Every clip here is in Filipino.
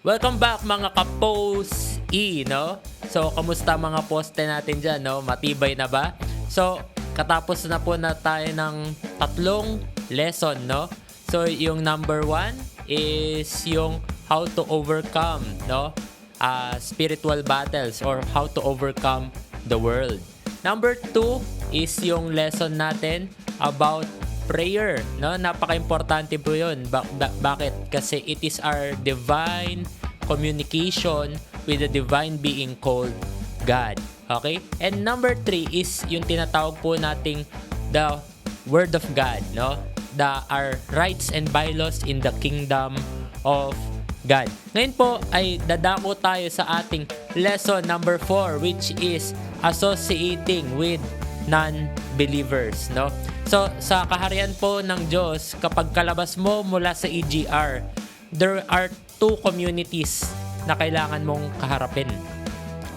Welcome back mga ka-post no? So, kamusta mga poste natin dyan, no? Matibay na ba? So, katapos na po na tayo ng tatlong lesson, no? So, yung number 1 is yung how to overcome, no? Spiritual battles or how to overcome the world. Number 2 is yung lesson natin about prayer, no? Napaka-importante po 'yun. Bakit? Kasi it is our divine communication with the divine being called God. Okay? And number 3 is yung tinatawag po nating the word of God, no? Our rights and bylaws in the kingdom of God. Ngayon po ay dadako tayo sa ating lesson number 4, which is associating with non-believers, no? So, sa kaharian po ng Diyos, kapag kalabas mo mula sa EGR, there are two communities na kailangan mong kaharapin.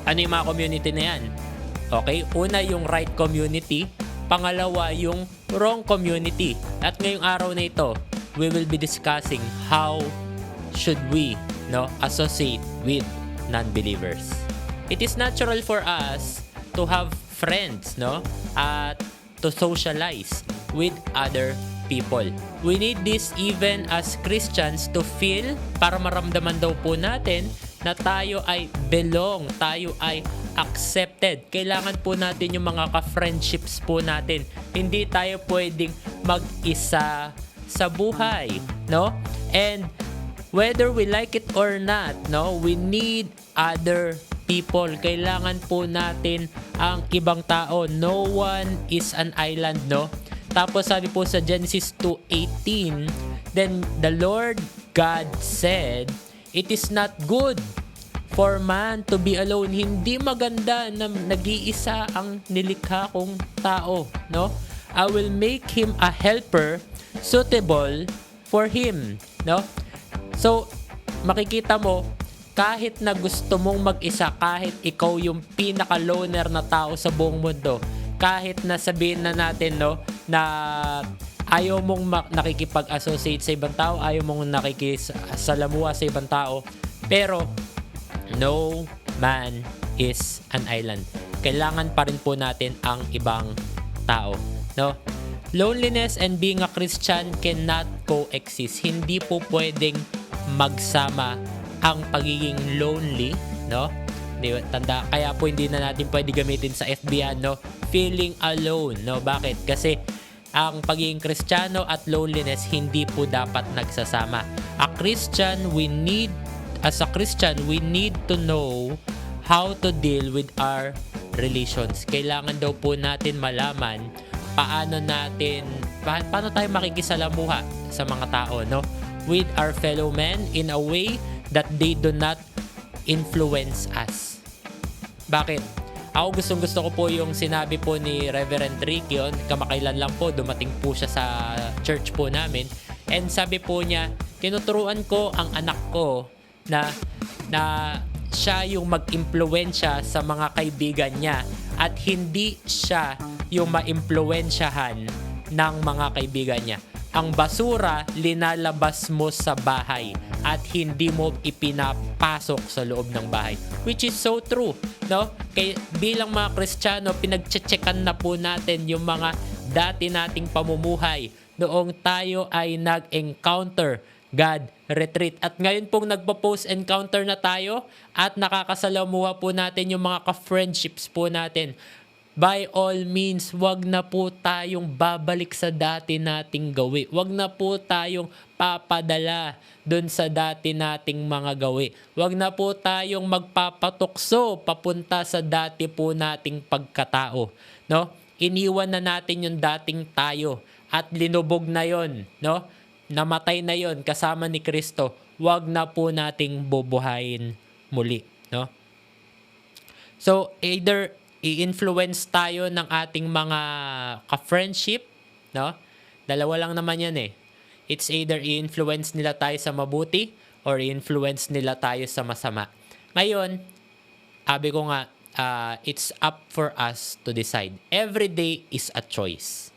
Ano yung mga community na yan? Okay, una yung right community, pangalawa yung wrong community. At ngayong araw na ito, we will be discussing how should we, no, associate with non-believers. It is natural for us to have friends, no, at to socialize with other people. We need this even as Christians to feel, para maramdaman daw po natin na tayo ay belong, tayo ay accepted. Kailangan po natin yung mga ka-friendships po natin. Hindi tayo pwedeng mag-isa sa buhay, no? And whether we like it or not, no, we need other people. Kailangan po natin ang ibang tao. No one is an island, no? Tapos sabi po sa Genesis 2:18, then the Lord God said, it is not good for man to be alone. Hindi maganda na nag-iisa ang nilikha kong tao, no? I will make him a helper suitable for him, no? So, makikita mo, kahit na gusto mong mag-isa, kahit ikaw yung pinaka-loner na tao sa buong mundo, kahit na sabihin na natin, no, na ayaw mong nakikipag-associate sa ibang tao, ayaw mong nakikisalamuha sa ibang tao, pero no man is an island. Kailangan pa rin po natin ang ibang tao, no? Loneliness and being a Christian cannot coexist. Hindi po pwedeng magsama ang pagiging lonely, no? Tanda, kaya po hindi na natin pwede gamitin sa FB, no? Feeling alone, no? Bakit? Kasi ang pagiging Kristiyano at loneliness hindi po dapat nagsasama. As a Christian, we need to know how to deal with our relations. Kailangan daw po natin malaman paano tayo makikisalamuha sa mga tao, no? With our fellow men in a way that they do not influence us. Bakit? Ako gusto ko po yung sinabi po ni Reverend Ricky, kamakailan lang po, dumating po siya sa church po namin, and sabi po niya, tinuturuan ko ang anak ko na siya yung mag-impluwensya sa mga kaibigan niya at hindi siya yung ma-impluwensyahan ng mga kaibigan niya. Ang basura, linalabas mo sa bahay at hindi mo ipinapasok sa loob ng bahay. Which is so true, no? Kaya bilang mga Kristiyano, pinag-checkan na po natin yung mga dati nating pamumuhay noong tayo ay nag-encounter God retreat. At ngayon pong nagpo-post encounter na tayo at nakakasalamuha po natin yung mga ka-friendships po natin. By all means, wag na po tayong babalik sa dati nating gawi. Wag na po tayong papadala dun sa dati nating mga gawi. Wag na po tayong magpapatukso papunta sa dati po nating pagkatao, no? Iniwan na natin yung dating tayo at linubog na yon, no? Namatay na yon kasama ni Kristo. Wag na po nating bubuhayin muli, no? So, either i-influence tayo ng ating mga ka-friendship, no? Dalawa lang naman yan eh. It's either i-influence nila tayo sa mabuti or i-influence nila tayo sa masama. Ngayon, sabi ko nga, it's up for us to decide. Every day is a choice.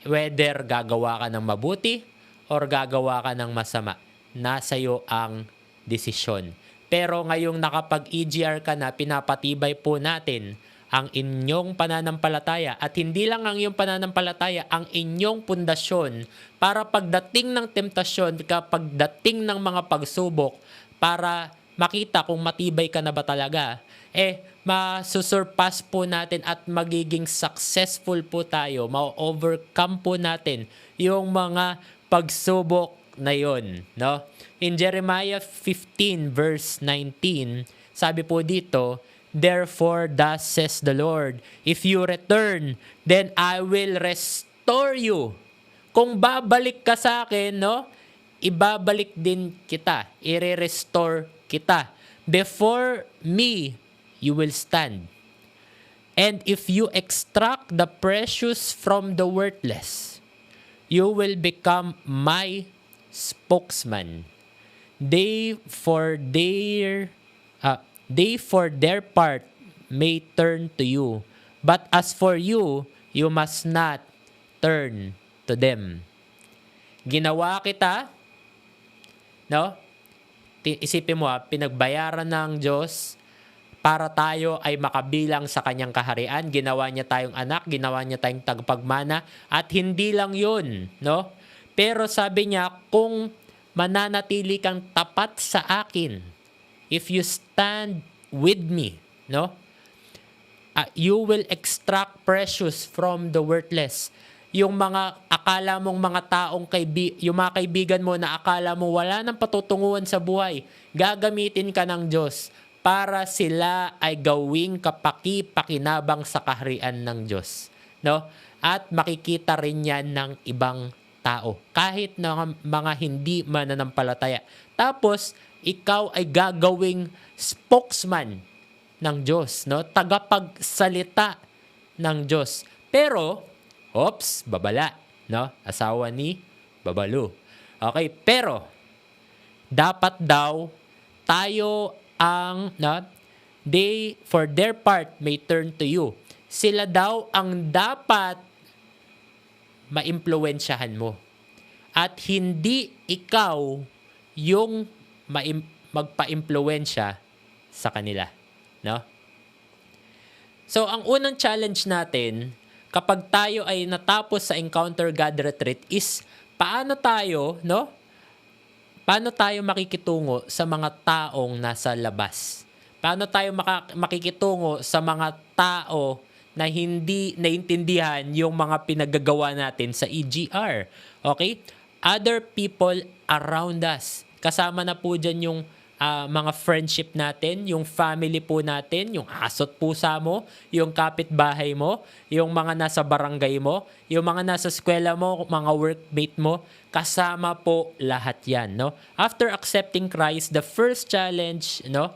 Whether gagawa ka ng mabuti or gagawa ka ng masama, nasa iyo ang desisyon. Pero ngayong nakapag-EGR ka na, pinapatibay po natin ang inyong pananampalataya at hindi lang ang iyong pananampalataya, ang inyong pundasyon para pagdating ng temptasyon, kapag dating ng mga pagsubok, para makita kung matibay ka na ba talaga, masusurpass po natin at magiging successful po tayo, ma-overcome po natin yung mga pagsubok na yon, no? In Jeremiah 15 verse 19, sabi po dito, "Therefore thus says the Lord, if you return, then I will restore you." Kung babalik ka sa akin, no? Ibabalik din kita, i-restore kita. Before me, you will stand. And if you extract the precious from the worthless, you will become my spokesman. They for their part may turn to you, but as for you, you must not turn to them. Ginawa kita, no? Isipin mo, pinagbayaran ng Diyos para tayo ay makabilang sa kanyang kaharian. Ginawa niya tayong anak, ginawa niya tayong tagapagmana, at hindi lang yun, no? Pero sabi niya, kung mananatili kang tapat sa akin, if you stand with me, no? You will extract precious from the worthless. Yung mga akala mong mga taong yung mga kaibigan mo na akala mo wala nang patutunguhan sa buhay, gagamitin ka ng Diyos para sila ay gawing kapaki-pakinabang sa kaharian ng Diyos, no? At makikita rin yan ng ibang tao, kahit na mga hindi mananampalataya. Tapos, ikaw ay gagawing spokesman ng Diyos, no? Tagapagsalita ng Diyos. Pero, babala, no? Asawa ni Babalu. Okay, pero, dapat daw, tayo ang, no? They, for their part, may turn to you. Sila daw ang dapat maimpluwensyahan mo. At hindi ikaw yung magpa-impluwensya sa kanila, no? So, ang unang challenge natin kapag tayo ay natapos sa Encounter God Retreat is paano tayo, no? Paano tayo makikitungo sa mga taong nasa labas? Paano tayo makikitungo sa mga tao na hindi naintindihan yung mga pinagagawa natin sa EGR? Okay? Other people around us. Kasama na po dyan yung mga friendship natin, yung family po natin, yung asot pusa mo, yung kapitbahay mo, yung mga nasa barangay mo, yung mga nasa eskwela mo, mga workmate mo, kasama po lahat yan, no? After accepting Christ, the first challenge, no,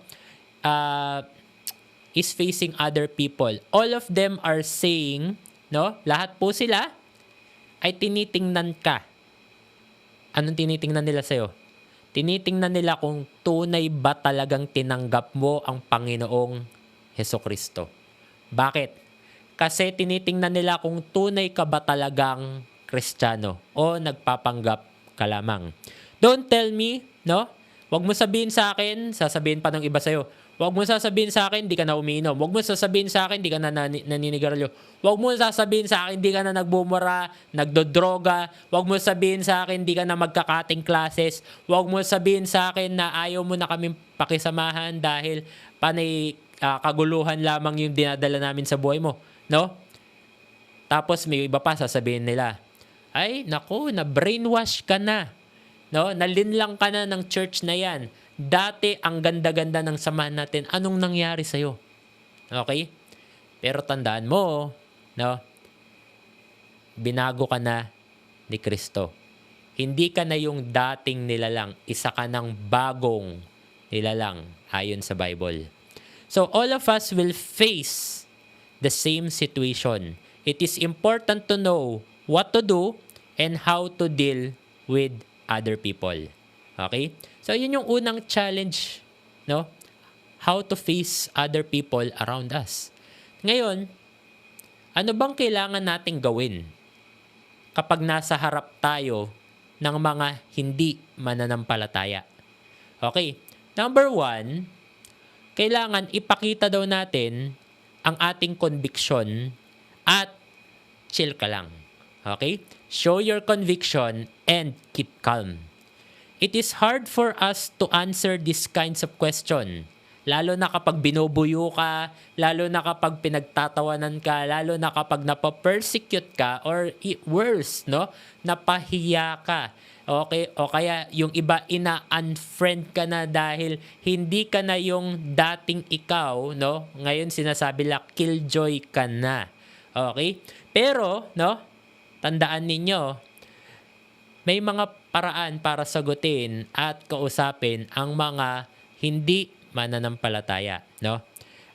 is facing other people. All of them are saying, no, lahat po sila ay tinitingnan ka. Anong tinitingnan nila sa'yo? Tinitingnan nila kung tunay ba talagang tinanggap mo ang Panginoong Hesukristo. Bakit? Kasi tinitingnan nila kung tunay ka ba talagang Kristiyano o nagpapanggap ka lamang. Don't tell me, no? Huwag mo sabihin sa akin, sasabihin pa ng iba sa'yo, huwag mo sasabihin sa akin, di ka na umiinom. Huwag mo sasabihin sa akin, di ka na naninigarilyo. Huwag mo sasabihin sa akin, di ka na nagbumura, nagdodroga. Huwag mo sabihin sa akin, di ka na magkakating classes. Huwag mo sabihin sa akin na ayaw mo na kaming pakisamahan dahil panay kaguluhan lamang yung dinadala namin sa buhay mo. No? Tapos may iba pa sasabihin nila, ay, naku, na-brainwash ka na. No? Nalinlang ka na ng church na yan. Dati, ang ganda-ganda ng samahan natin. Anong nangyari sa'yo? Okay? Pero tandaan mo, no? Binago ka na ni Kristo. Hindi ka na yung dating nilalang. Isa ka ng bagong nilalang ayon sa Bible. So, all of us will face the same situation. It is important to know what to do and how to deal with other people. Okay? So, yun yung unang challenge, no? How to face other people around us. Ngayon, ano bang kailangan nating gawin kapag nasa harap tayo ng mga hindi mananampalataya? Okay, Number one, kailangan ipakita daw natin ang ating conviction at chill ka lang. Okay? Show your conviction and keep calm. It is hard for us to answer these kinds of question. Lalo na kapag binubuyo ka, lalo na kapag pinagtatawanan ka, lalo na kapag napapersecute ka, or worse, no? Napahiya ka. Okay? O kaya yung iba ina-unfriend ka na dahil hindi ka na yung dating ikaw, no? Ngayon sinasabi lang, killjoy ka na. Okay? Pero, no? Tandaan ninyo, may mga paraan para sagutin at kausapin ang mga hindi mananampalataya, no?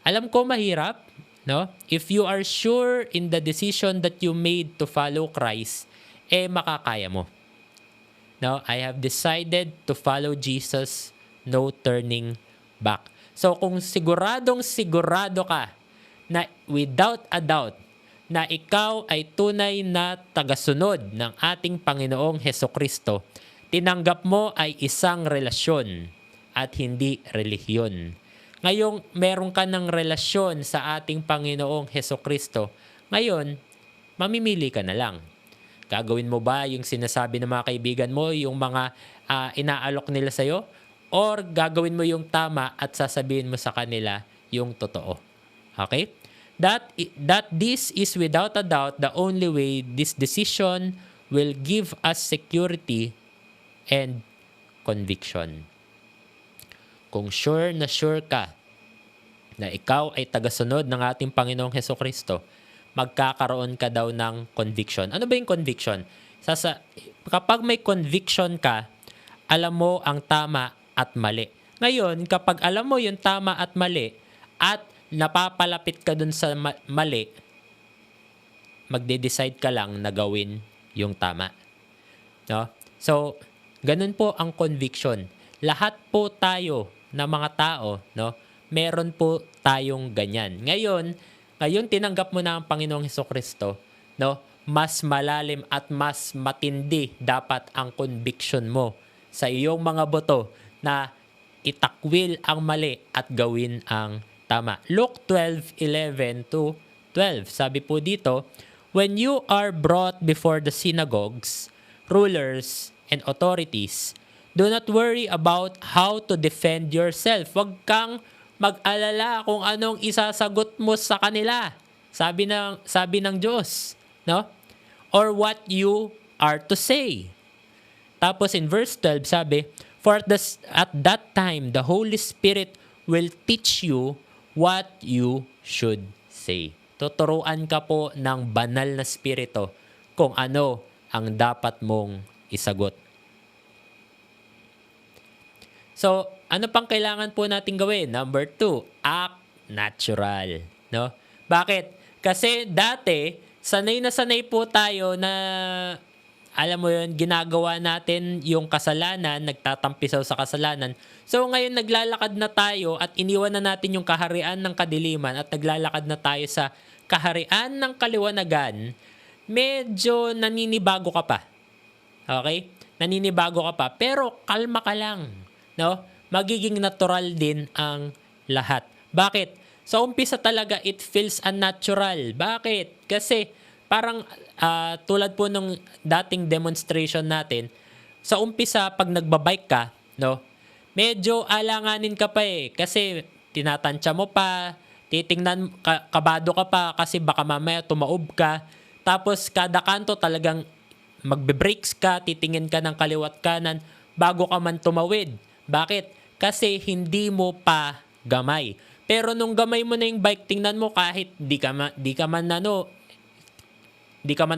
Alam ko mahirap, no? If you are sure in the decision that you made to follow Christ, makakaya mo. No, I have decided to follow Jesus, no turning back. So kung siguradong sigurado ka na without a doubt na ikaw ay tunay na tagasunod ng ating Panginoong Hesukristo, tinanggap mo ay isang relasyon at hindi relihiyon. Ngayong meron ka ng relasyon sa ating Panginoong Hesukristo, ngayon, mamimili ka na lang. Gagawin mo ba yung sinasabi ng mga kaibigan mo, yung mga inaalok nila sa'yo? Or gagawin mo yung tama at sasabihin mo sa kanila yung totoo? Okay? That this is without a doubt the only way this decision will give us security and conviction. Kung sure ka na ikaw ay tagasunod ng ating Panginoong Hesukristo, magkakaroon ka daw ng conviction. Ano ba yung conviction? Kapag may conviction ka, alam mo ang tama at mali. Ngayon, kapag alam mo yung tama at mali at napapalapit ka dun sa mali, magde-decide ka lang na gawin yung tama. No? So, ganun po ang conviction. Lahat po tayo na mga tao, no, meron po tayong ganyan. Ngayon tinanggap mo na ang Panginoong Hesukristo, no, mas malalim at mas matindi dapat ang conviction mo sa iyong mga boto na itakwil ang mali at gawin ang tama. Luke 12:11-12. Sabi po dito, when you are brought before the synagogues, rulers, and authorities, do not worry about how to defend yourself. Huwag kang mag-alala kung anong isasagot mo sa kanila. Sabi ng Diyos, no? Or what you are to say. Tapos in verse 12 sabi, for at that time the Holy Spirit will teach you what you should say. Tuturuan ka po ng banal na spirito kung ano ang dapat mong isagot. So, ano pang kailangan po natin gawin? Number 2, act natural. No? Bakit? Kasi dati, sanay na sanay po tayo na, alam mo yun, ginagawa natin yung kasalanan, nagtatampisaw sa kasalanan. So, ngayon naglalakad na tayo at iniwan na natin yung kaharian ng kadiliman at naglalakad na tayo sa kaharian ng kaliwanagan, medyo naninibago ka pa. Okay? Naninibago ka pa. Pero kalma ka lang. No? Magiging natural din ang lahat. Bakit? Sa umpisa talaga, it feels unnatural. Bakit? Kasi parang tulad po nung dating demonstration natin, sa umpisa, pag nagbabike ka, no, medyo alanganin ka pa kasi tinatansya mo pa, titingnan, kabado ka pa kasi baka mamaya tumaob ka. Tapos kada kanto talagang magbe-brakes ka, titingin ka ng kaliwat kanan bago ka man tumawid. Bakit? Kasi hindi mo pa gamay. Pero nung gamay mo na yung bike, tingnan mo kahit di ka man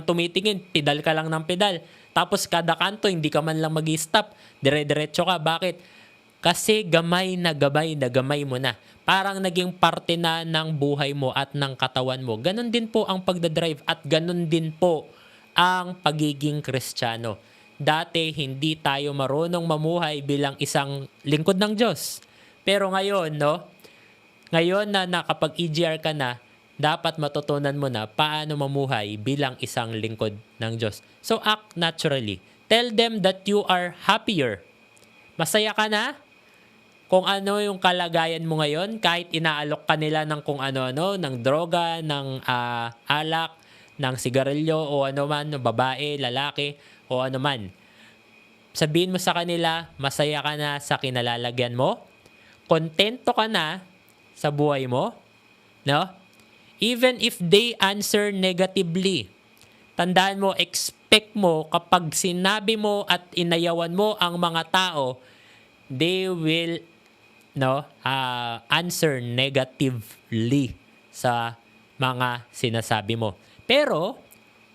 tumitingin, pedal ka lang ng pedal. Tapos kada kanto, hindi ka man lang mag-stop. Dire-diretso ka. Bakit? Kasi gamay na gamay mo na. Parang naging parte na ng buhay mo at ng katawan mo. Ganon din po ang pagdadrive at ganon din po ang pagiging Kristiyano. Dati, hindi tayo marunong mamuhay bilang isang lingkod ng Diyos. Pero ngayon, no? Ngayon na nakapag-EGR ka na, dapat matutunan mo na paano mamuhay bilang isang lingkod ng Diyos. So, act naturally. Tell them that you are happier. Masaya ka na? kung ano yung kalagayan mo ngayon, kahit inaalok ka nila ng kung ano-ano, ng droga, ng alak, ng sigarilyo o ano man, babae, lalaki o ano man. Sabihin mo sa kanila, masaya ka na sa kinalalagyan mo, kontento ka na sa buhay mo, no? Even if they answer negatively, tandaan mo, expect mo kapag sinabi mo at inayawan mo ang mga tao, they will answer negatively sa mga sinasabi mo. Pero,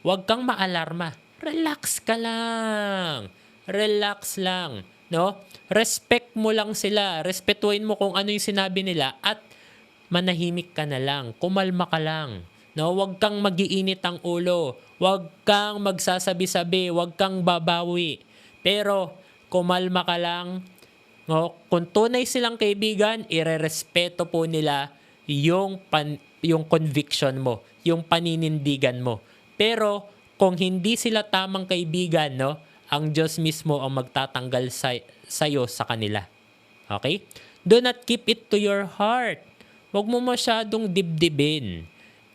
huwag kang maalarma. Relax ka lang. Relax lang. No? Respect mo lang sila. Respetuhin mo kung ano yung sinabi nila at manahimik ka na lang. Kumalma ka lang. No? Huwag kang mag-iinit ang ulo. Huwag kang magsasabi-sabi. Huwag kang babawi. Pero, kumalma ka lang. No? Kung tunay silang kaibigan, irerespeto po nila yung conviction mo, yung paninindigan mo. Pero, kung hindi sila tamang kaibigan, no, ang Diyos mismo ang magtatanggal sa'yo sa kanila. Okay? Do not keep it to your heart. Huwag mo masyadong dibdibin.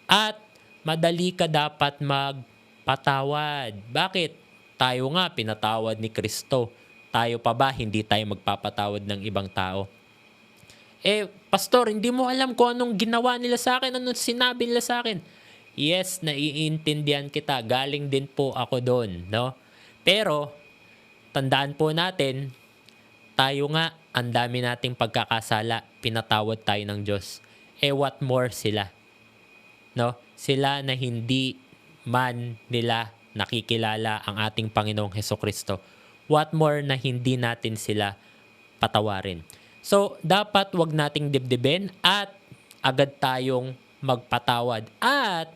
At madali ka dapat magpatawad. Bakit? Tayo nga, pinatawad ni Kristo. Tayo pa ba, hindi tayo magpapatawad ng ibang tao? Pastor, hindi mo alam kung anong ginawa nila sa akin, anong sinabi nila sa akin. Yes, naiintindihan kita. Galing din po ako doon, no? Pero, tandaan po natin, tayo nga, ang dami nating pagkakasala, pinatawad tayo ng Diyos. What more sila? No? Sila na hindi man nila nakikilala ang ating Panginoong Hesukristo. What more na hindi natin sila patawarin. So, dapat wag nating dibdibin at agad tayong magpatawad. At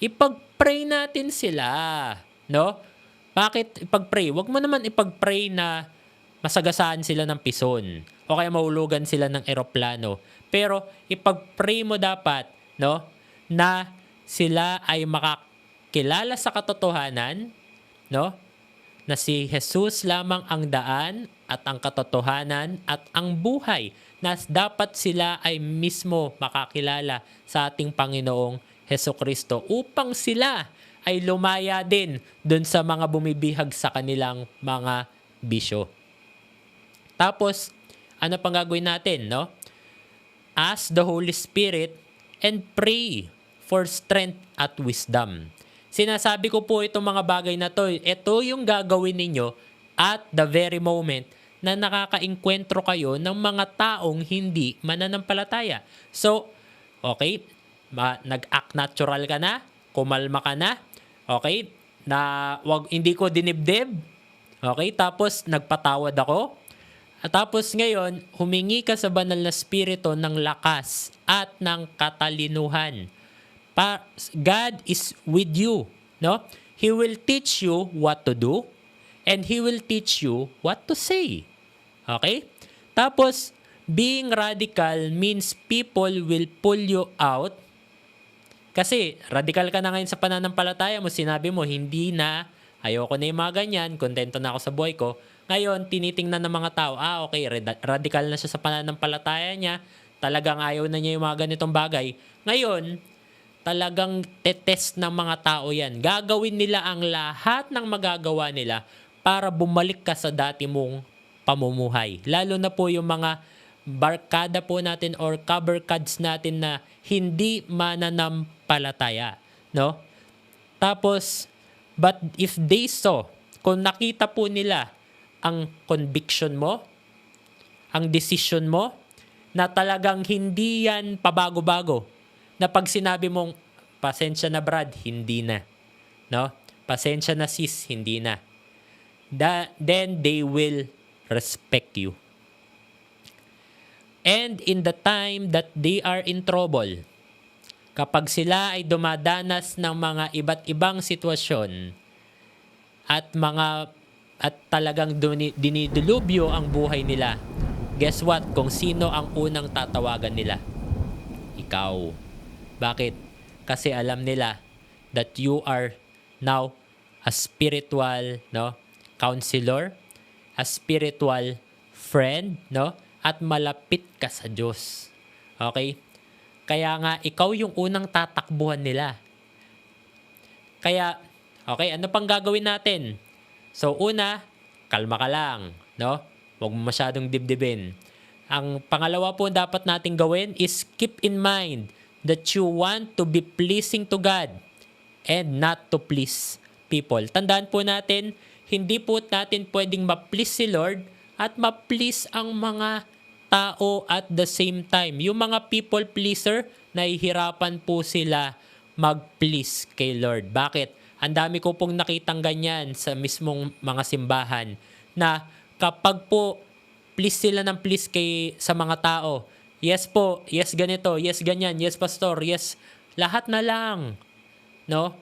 ipag-pray natin sila. No? Bakit ipag-pray? Wag mo naman ipag-pray na masagasaan sila ng pison o kaya mahulugan sila ng eroplano. Pero ipag-pray mo dapat, no, na sila ay makakilala sa katotohanan, no? Na si Jesus lamang ang daan at ang katotohanan at ang buhay, na dapat sila ay mismo makakilala sa ating Panginoong Hesukristo upang sila ay lumaya din dun sa mga bumibihag sa kanilang mga bisyo. Tapos, ano pang gagawin natin, no? Ask the Holy Spirit and pray for strength at wisdom. Sinasabi ko po itong mga bagay na to. Ito yung gagawin ninyo at the very moment na nakakaengkwentro kayo ng mga taong hindi mananampalataya. So, okay, nag-act natural ka na, kumalma ka na, okay, na hindi ko dinibdib, okay, tapos nagpatawad ako, at tapos ngayon, humingi ka sa banal na spirito ng lakas at ng katalinuhan. God is with you, no? He will teach you what to do and He will teach you what to say. Okay? Tapos, being radical means people will pull you out. Kasi, radical ka na ngayon sa pananampalataya mo, sinabi mo, hindi na, ayoko na yung mga ganyan, kontento na ako sa buhay ko. Ngayon, tinitingnan ng mga tao, okay, radical na siya sa pananampalataya niya, talagang ayaw na niya yung mga ganitong bagay. Ngayon, talagang tetest ng mga tao yan. Gagawin nila ang lahat ng magagawa nila para bumalik ka sa dati mong pamumuhay. Lalo na po yung mga barkada po natin or cover cards natin na hindi mananampalataya. No? Tapos, but if they saw, kung nakita po nila ang conviction mo, ang decision mo, na talagang hindi yan pabago-bago, na pag sinabi mong, pasensya na Brad, hindi na. No? Pasensya na sis, hindi na. Then they will respect you. And in the time that they are in trouble, kapag sila ay dumadanas ng mga iba't ibang sitwasyon at talagang dinidilubyo ang buhay nila, guess what? Kung sino ang unang tatawagan nila? Ikaw. Bakit? Kasi alam nila that you are now a spiritual, no, counselor, a spiritual friend, no, at malapit ka sa Diyos. Okay? Kaya nga, ikaw yung unang tatakbuhan nila. Kaya, okay, ano pang gagawin natin? So, una, kalma ka lang, no? Huwag mo masyadong dibdibin. Ang pangalawa po dapat natin gawin is keep in mind that you want to be pleasing to God and not to please people. Tandaan po natin, hindi po natin pwedeng ma-please si Lord at ma-please ang mga tao at the same time. Yung mga people pleaser, nahihirapan po sila mag-please kay Lord. Bakit? Ang dami ko pong nakitang ganyan sa mismong mga simbahan na kapag po please sila ng please sa mga tao, yes po, yes ganito, yes ganyan, yes pastor, yes, lahat na lang. No?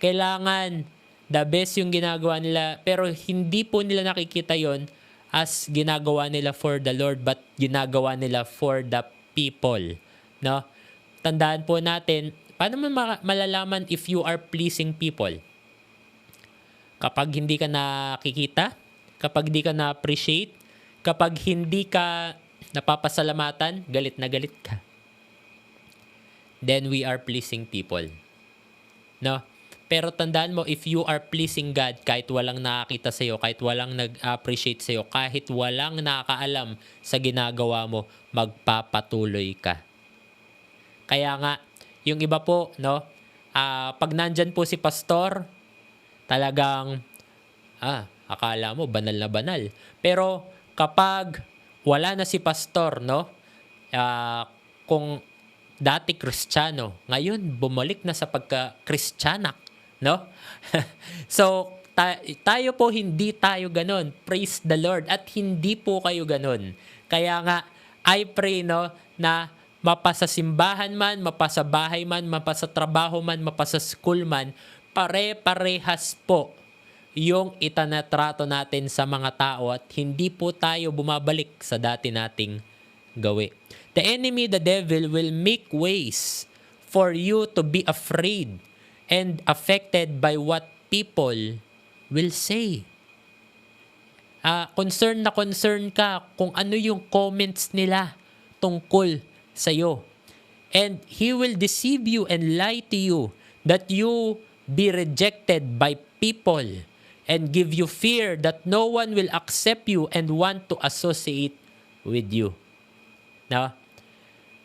Kailangan the best yung ginagawa nila, pero hindi po nila nakikita yon as ginagawa nila for the Lord, but ginagawa nila for the people. No? Tandaan po natin, paano mo malalaman if you are pleasing people? Kapag hindi ka nakikita, kapag hindi ka na-appreciate, kapag hindi ka napapasalamatan, galit na galit ka, then we are pleasing people. No? Pero tandaan mo, if you are pleasing God, kahit walang nakakita sa'yo, kahit walang nag-appreciate sa'yo, kahit walang nakakaalam sa ginagawa mo, magpapatuloy ka. Kaya nga, yung iba po, no, pag nandyan po si pastor, talagang, akala mo, banal na banal. Pero, kapag wala na si pastor, no, kung dati Kristiyano, ngayon bumalik na sa pagka-Kristyanak, no? So, tayo po hindi tayo ganun. Praise the Lord. At hindi po kayo ganun. Kaya nga, I pray, no, na mapasa simbahan man, mapasa bahay man, mapasa trabaho man, mapasa school man, pare-parehas po yung itanatrato natin sa mga tao at hindi po tayo bumabalik sa dati nating gawi. The enemy, the devil, will make ways for you to be afraid and affected by what people will say. Concern na concern ka kung ano yung comments nila tungkol sa'yo. And he will deceive you and lie to you that you be rejected by people and give you fear that no one will accept you and want to associate with you. No?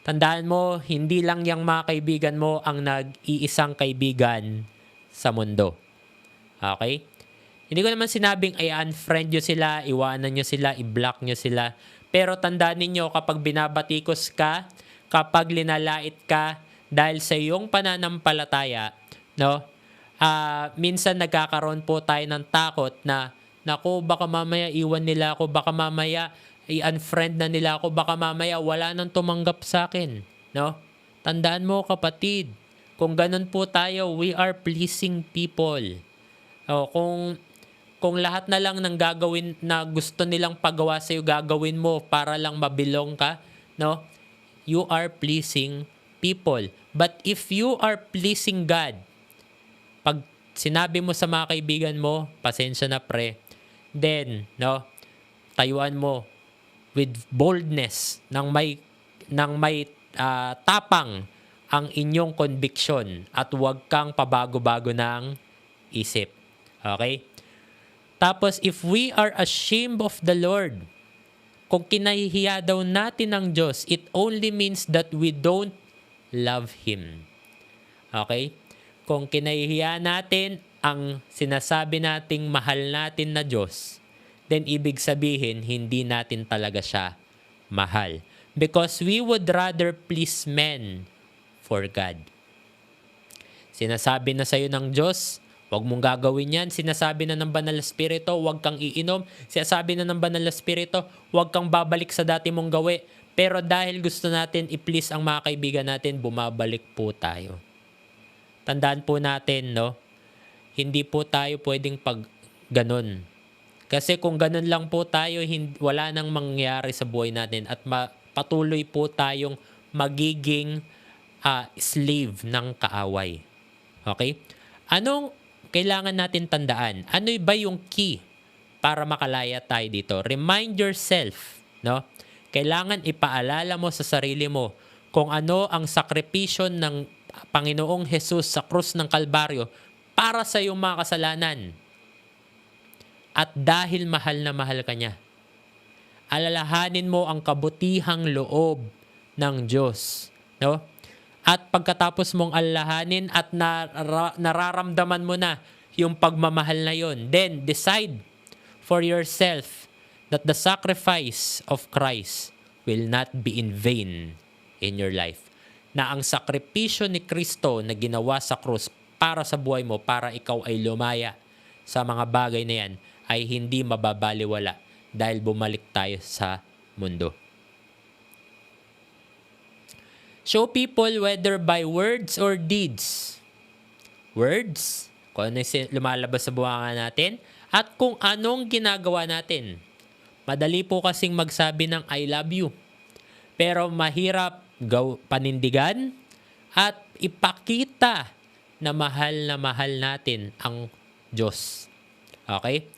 Tandaan mo, hindi lang yung mga kaibigan mo ang nag-iisang kaibigan sa mundo. Okay? Hindi ko naman sinabing ay unfriend nyo sila, iwanan nyo sila, i-block nyo sila. Pero tandaan ninyo, kapag binabatikos ka, kapag linalait ka dahil sa iyong pananampalataya, no? Minsan nagkakaroon po tayo ng takot na, naku, baka mamaya iwan nila ako, baka mamaya i-unfriend na nila ako, baka mamaya wala nang tumanggap sa akin. No? Tandaan mo kapatid, kung ganun po tayo, we are pleasing people. Kung lahat na lang ng gagawin na gusto nilang pagawa sa iyo, gagawin mo para lang mabilong ka, no? You are pleasing people. But if you are pleasing God, pag sinabi mo sa mga kaibigan mo, pasensya na pre, then, no, tayuan mo with boldness nang may tapang ang inyong conviction at huwag kang pabago-bago ng isip. Okay? Tapos, if we are ashamed of the Lord, kung kinahihiya daw natin ng Diyos, it only means that we don't love Him. Okay? Kung kinahihiya natin ang sinasabi nating mahal natin na Diyos, then ibig sabihin, hindi natin talaga siya mahal. Because we would rather please men for God. Sinasabi na sa'yo ng Diyos, huwag mong gagawin yan. Sinasabi na ng Banal na Espiritu, huwag kang iinom. Sinasabi na ng Banal na Espiritu, huwag kang babalik sa dati mong gawi. Pero dahil gusto natin i-please ang mga kaibigan natin, bumabalik po tayo. Tandaan po natin, no? Hindi po tayo pwedeng pag ganun. Kasi kung ganun lang po tayo, wala nang mangyari sa buhay natin at patuloy po tayong magiging slave ng kaaway. Okay? Anong kailangan natin tandaan? Ano ba yung key para makalaya tayo dito? Remind yourself, no? kailangan ipaalala mo sa sarili mo kung ano ang sakripisyo ng Panginoong Jesus sa krus ng Kalbaryo para sa iyong mga kasalanan. At dahil mahal na mahal ka niya, alalahanin mo ang kabutihang loob ng Diyos. No? At pagkatapos mong alalahanin at nararamdaman mo na yung pagmamahal na yon, then decide for yourself that the sacrifice of Christ will not be in vain in your life. Na ang sakripisyo ni Kristo na ginawa sa krus para sa buhay mo, para ikaw ay lumaya sa mga bagay na yan, ay hindi mababaliwala dahil bumalik tayo sa mundo. Show people whether by words or deeds. Words, kung ano yung lumalabas sa buwangan natin, at kung anong ginagawa natin. Madali po kasing magsabi ng I love you. Pero mahirap panindigan at ipakita na mahal natin ang Diyos. Okay?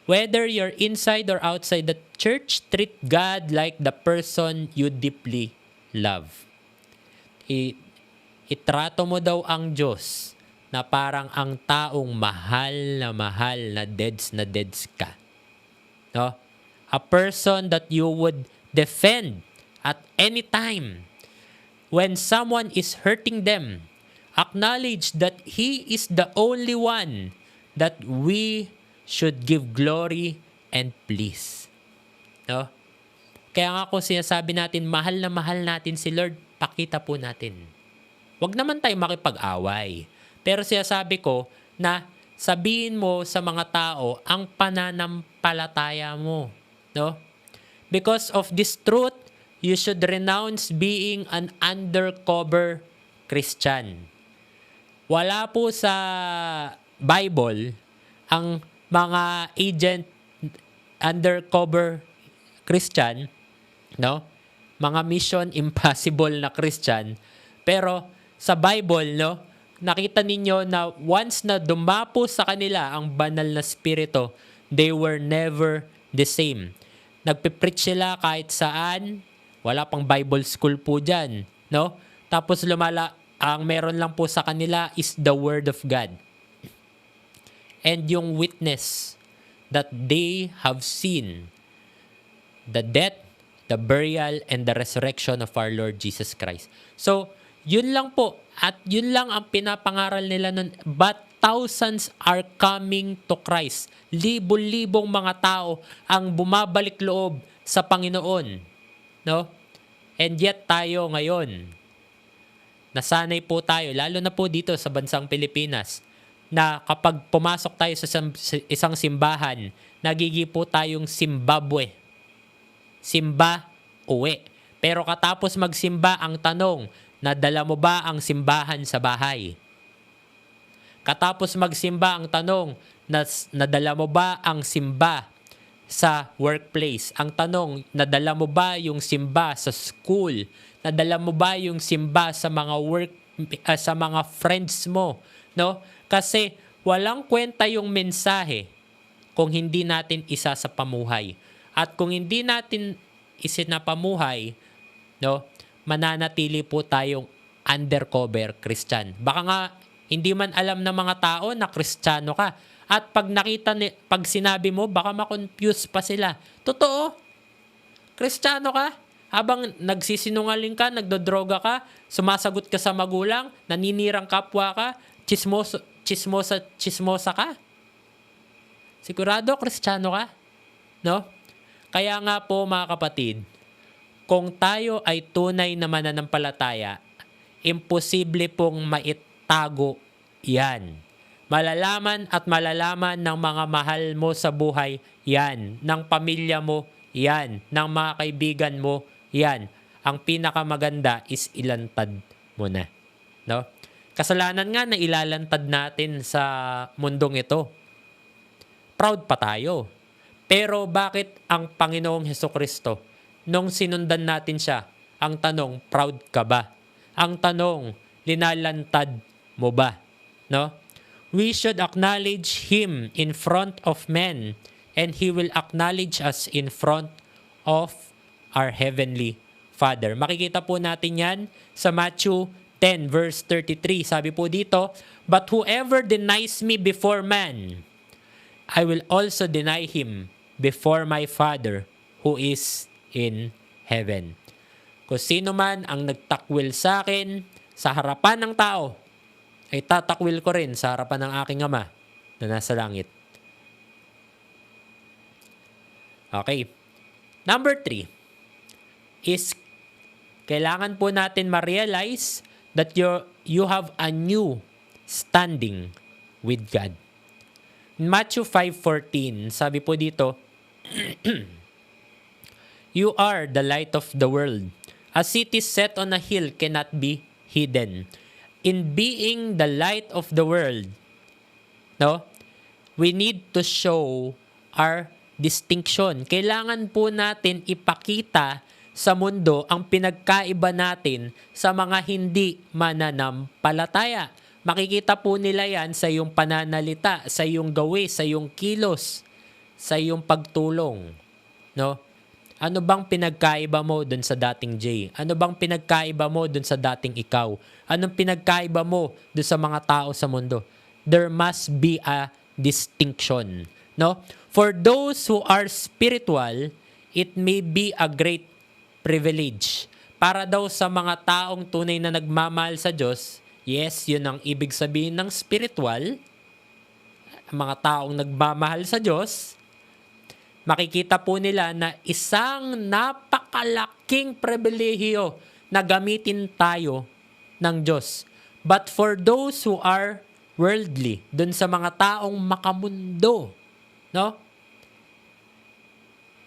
Whether you're inside or outside the church, treat God like the person you deeply love. Itrato mo daw ang Diyos na parang ang taong mahal na deads ka. No? A person that you would defend at any time. When someone is hurting them, acknowledge that He is the only one that we should give glory and please. No? Kaya nga kung sinasabi natin, mahal natin si Lord, pakita po natin. Huwag naman tayo makipag-away. Pero sinasabi ko na sabihin mo sa mga tao ang pananampalataya mo. No? Because of this truth, you should renounce being an undercover Christian. Wala po sa Bible ang mga agent undercover Christian, no? Mga mission impossible na Christian. Pero sa Bible, no, nakita ninyo na once na dumapo sa kanila ang banal na spirito, they were never the same. Nagpipreach sila kahit saan, wala pang Bible school po dyan, no? Tapos ang meron lang po sa kanila is the Word of God. And yung witness that they have seen the death, the burial, and the resurrection of our Lord Jesus Christ. So, yun lang po. At yun lang ang pinapangaral nila nun. But thousands are coming to Christ. Libo-libong mga tao ang bumabalik loob sa Panginoon. No? And yet tayo ngayon, nasanay po tayo, lalo na po dito sa bansang Pilipinas, na kapag pumasok tayo sa isang simbahan, nagigi po tayong Zimbabwe. Simba, uwi. Pero katapos magsimba, ang tanong, nadala mo ba ang simbahan sa bahay? Katapos magsimba, ang tanong, nadala mo ba ang simba sa workplace? Ang tanong, nadala mo ba yung simba sa school? Nadala mo ba yung simba sa mga sa mga friends mo? No? Kasi walang kwenta yung mensahe kung hindi natin isa sa pamuhay. At kung hindi natin isinapamuhay, no, mananatili po tayong undercover Christian. Baka nga hindi man alam ng mga tao na Kristiyano ka. At pag pag sinabi mo, baka ma-confuse pa sila. Totoo? Kristiyano ka? Habang nagsisinungaling ka, nagdodroga ka, sumasagot ka sa magulang, naninirang kapwa ka, chismosa ka? Sigurado Kristiyano ka? No? Kaya nga po mga kapatid, kung tayo ay tunay na mananampalataya, imposible pong maitago yan. Malalaman at malalaman ng mga mahal mo sa buhay yan, ng pamilya mo yan, ng mga kaibigan mo yan. Ang pinakamaganda is ilantad mo na. No? Kasalanan nga na ilalantad natin sa mundong ito. Proud pa tayo. Pero bakit ang Panginoong Hesukristo, nung sinundan natin siya, ang tanong, proud ka ba? Ang tanong, linalantad mo ba? No? We should acknowledge Him in front of men, and He will acknowledge us in front of our Heavenly Father. Makikita po natin yan sa Matthew 10 verse 33. Sabi po dito, "But whoever denies me before man, I will also deny him before my Father who is in heaven." Kung sino man ang nagtakwil sa akin sa harapan ng tao, ay tatakwil ko rin sa harapan ng aking Ama na nasa langit. Okay. Number 3 is kailangan po natin ma-realize that you have a new standing with God. In Matthew 5:14, sabi po dito, "You are the light of the world. A city set on a hill cannot be hidden." In being the light of the world, no, we need to show our distinction. Kailangan po natin ipakita sa mundo ang pinagkaiba natin sa mga hindi mananampalataya. Makikita po nila yan sa iyong pananalita, sa iyong gawi, sa iyong kilos, sa iyong pagtulong. No? Ano bang pinagkaiba mo dun sa dating Jay? Ano bang pinagkaiba mo dun sa dating ikaw? Anong pinagkaiba mo dun sa mga tao sa mundo? There must be a distinction. No? For those who are spiritual, it may be a great privilege. Para daw sa mga taong tunay na nagmamahal sa Diyos, yes, yun ang ibig sabihin ng spiritual, mga taong nagmamahal sa Diyos, makikita po nila na isang napakalaking pribilehiyo na gamitin tayo ng Diyos. But for those who are worldly, dun sa mga taong makamundo, no?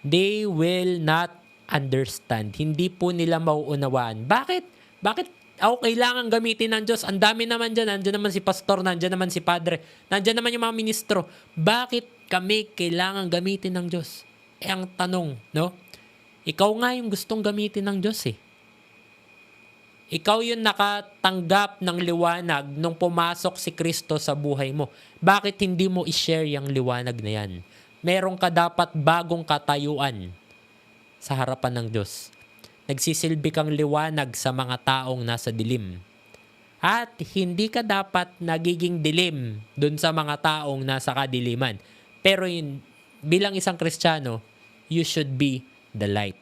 They will not understand. Hindi po nila mauunawaan. Bakit? Bakit ako kailangan gamitin ng Diyos? Ang dami naman dyan. Nandiyan naman si pastor, nandiyan naman si padre, nandiyan naman yung mga ministro. Bakit kami kailangan gamitin ng Diyos? Ang tanong, no? Ikaw nga yung gustong gamitin ng Diyos eh. Ikaw yung nakatanggap ng liwanag nung pumasok si Kristo sa buhay mo. Bakit hindi mo i-share yung liwanag na yan? Meron ka dapat bagong katayuan sa harapan ng Diyos. Nagsisilbi kang liwanag sa mga taong nasa dilim. At hindi ka dapat nagiging dilim dun sa mga taong nasa kadiliman. Pero bilang isang Kristiyano, you should be the light.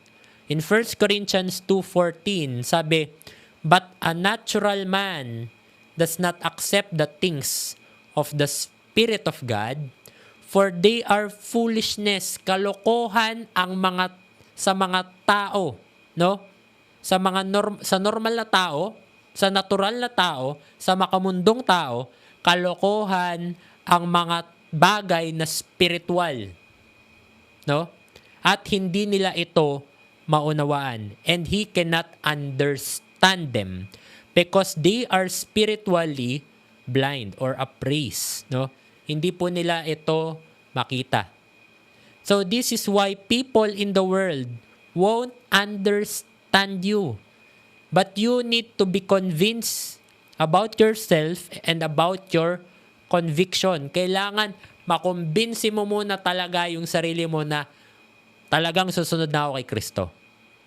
In 1 Corinthians 2:14, sabi, "But a natural man does not accept the things of the Spirit of God, for they are foolishness." Kalokohan ang sa mga tao, no? Sa normal na tao, sa natural na tao, sa makamundong tao, kalokohan ang mga bagay na spiritual, no? At hindi nila ito maunawaan, and he cannot understand them because they are spiritually blind or appraised, no? Hindi po nila ito makita. So this is why people in the world won't understand you. But you need to be convinced about yourself and about your conviction. Kailangan makumbinsi mo muna talaga yung sarili mo na talagang susunod na ako kay Kristo.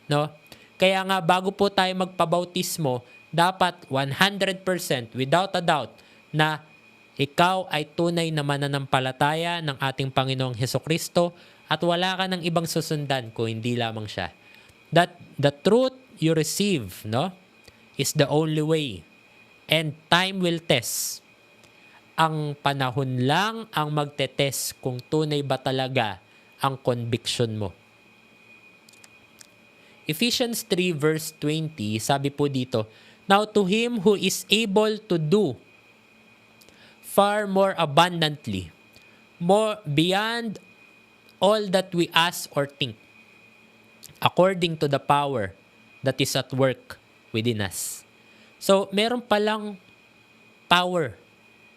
No? Kaya nga bago po tayo magpabautismo, dapat 100% without a doubt na ikaw ay tunay na mananampalataya ng ating Panginoong Hesukristo at wala ka ng ibang susundan kung hindi lamang siya. That the truth you receive, no, is the only way. And time will test. Ang panahon lang ang magtetest kung tunay ba talaga ang conviction mo. Ephesians 3 verse 20, sabi po dito, "Now to him who is able to do far more abundantly, more beyond all that we ask or think, according to the power that is at work within us." So, meron palang power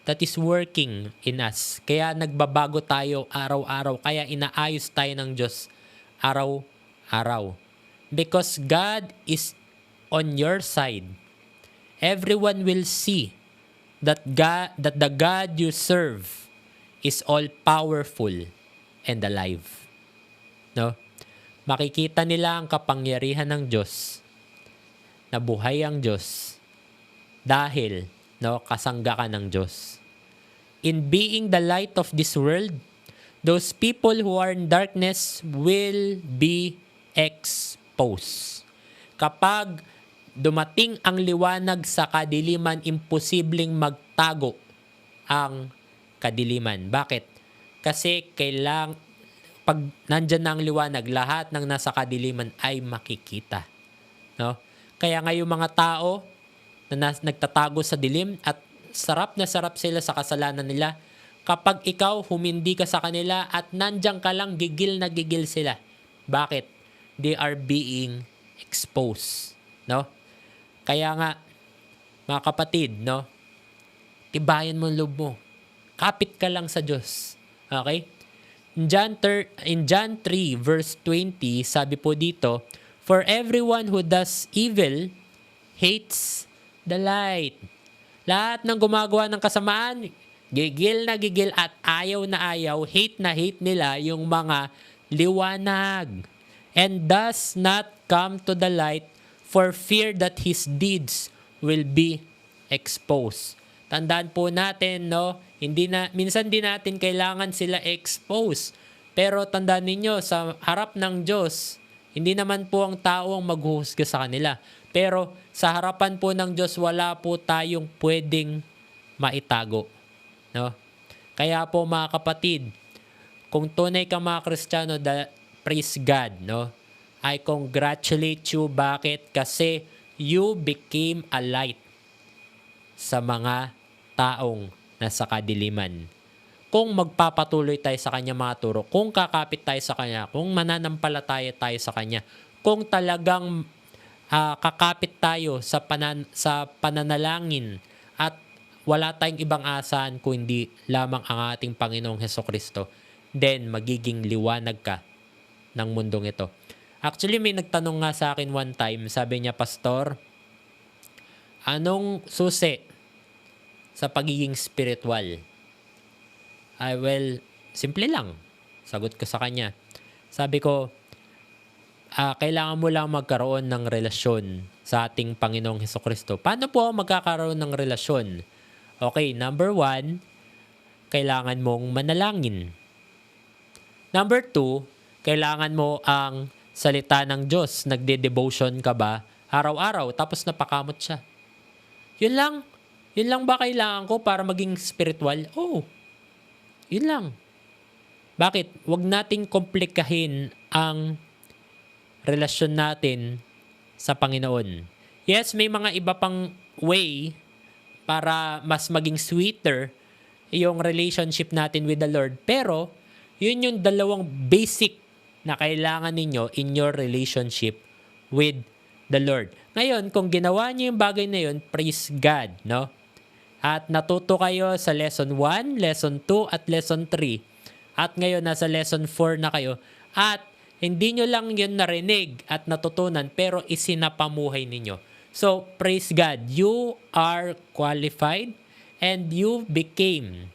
that is working in us. Kaya nagbabago tayo araw-araw. Kaya inaayos tayo ng Diyos araw-araw. Because God is on your side. Everyone will see that the God you serve is all powerful and alive. No? Makikita nila ang kapangyarihan ng Diyos, na buhay ang Diyos, dahil kasangga ka ng Diyos. In being the light of this world, those people who are in darkness will be exposed. Kapag dumating ang liwanag sa kadiliman, imposibleng magtago ang kadiliman. Bakit? Kasi pag nandyan na ang liwanag, lahat ng nasa kadiliman ay makikita. No? Kaya ngayong mga tao na nagtatago sa dilim at sarap na sarap sila sa kasalanan nila, kapag ikaw humindi ka sa kanila at nandyan ka lang, gigil na gigil sila. Bakit? They are being exposed. No? Kaya nga, mga kapatid, tibayan mo ang loob mo. Kapit ka lang sa Diyos. Okay? In John 3 verse 20, sabi po dito, "For everyone who does evil hates the light." Lahat ng gumagawa ng kasamaan, gigil na gigil at ayaw na ayaw, hate na hate nila yung mga liwanag. And does not come to the light for fear that his deeds will be exposed. Tandaan po natin, minsan din natin kailangan sila expose. Pero tandaan ninyo, sa harap ng Diyos, hindi naman po ang tao ang maghuhusga sa kanila. Pero sa harapan po ng Diyos, wala po tayong pwedeng maitago. No? Kaya po mga kapatid, kung tunay ka mga Kristiyano, praise God, I congratulate you. Bakit? Kasi you became a light sa mga taong nasa kadiliman. Kung magpapatuloy tayo sa kanya mga turo, kung kakapit tayo sa kanya, kung mananampalataya tayo sa kanya, kung talagang kakapit tayo sa pananalangin at wala tayong ibang asahan kung hindi lamang ang ating Panginoong Hesukristo, then magiging liwanag ka ng mundong ito. Actually, may nagtanong nga sa akin one time, sabi niya, "Pastor, anong susi sa pagiging spiritual?" Well, simple lang. Sagot ko sa kanya. Sabi ko, kailangan mo lang magkaroon ng relasyon sa ating Panginoong Hesukristo. Paano po ako magkakaroon ng relasyon? Okay, number 1, kailangan mong manalangin. Number 2, kailangan mo ang salita ng Diyos. Nagde-devotion ka ba araw-araw tapos napakamot siya? Yun lang. Yun lang ba kailangan ko para maging spiritual? Oo. Yun lang. Bakit? Huwag nating komplikahin ang relasyon natin sa Panginoon. Yes, may mga iba pang way para mas maging sweeter yung relationship natin with the Lord. Pero, yun yung dalawang basic na kailangan ninyo in your relationship with the Lord. Ngayon, kung ginawa niyo yung bagay na yun, praise God, At natuto kayo sa lesson 1, lesson 2, at lesson 3. At ngayon, nasa lesson 4 na kayo. At hindi nyo lang yun narinig at natutunan, pero isinapamuhay ninyo. So, praise God. You are qualified and you became